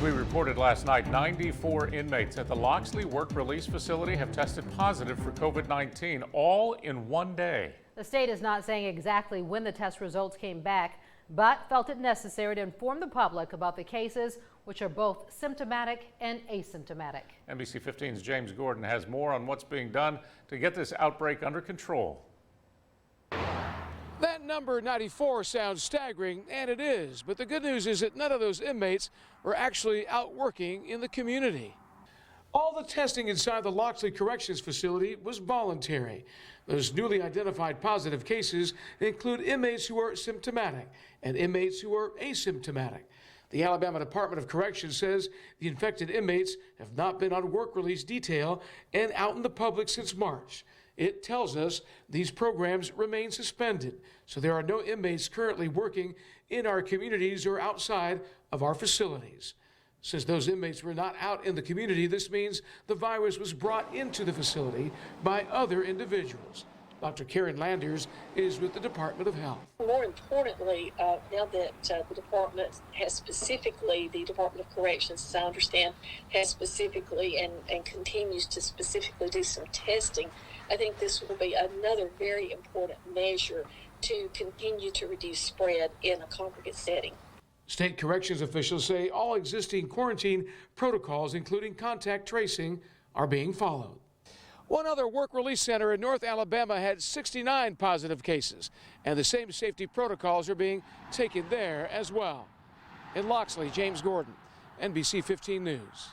we reported last night, 94 inmates at the Loxley work release facility have tested positive for COVID-19, all in one day. The state is not saying exactly when the test results came back, but felt it necessary to inform the public about the cases, which are both symptomatic and asymptomatic. NBC 15's James Gordon has more on what's being done to get this outbreak under control. That number 94 sounds staggering, and it is, but the good news is that none of those inmates were actually out working in the community. All the testing inside the Loxley Corrections Facility was voluntary. Those newly identified positive cases include inmates who are symptomatic and inmates who are asymptomatic. The Alabama Department of Corrections says the infected inmates have not been on work release detail and out in the public since March. It tells us these programs remain suspended, so there are no inmates currently working in our communities or outside of our facilities. Since those inmates were not out in the community, this means the virus was brought into the facility by other individuals. Dr. Karen Landers is with the Department of Health. More importantly, now that the department has specifically, the Department of Corrections, as I understand, has specifically and continues to specifically do some testing, I think this will be another very important measure to continue to reduce spread in a congregate setting. State corrections officials say all existing quarantine protocols, including contact tracing, are being followed. One other work release center in North Alabama had 69 positive cases, and the same safety protocols are being taken there as well. In Loxley, James Gordon, NBC 15 News.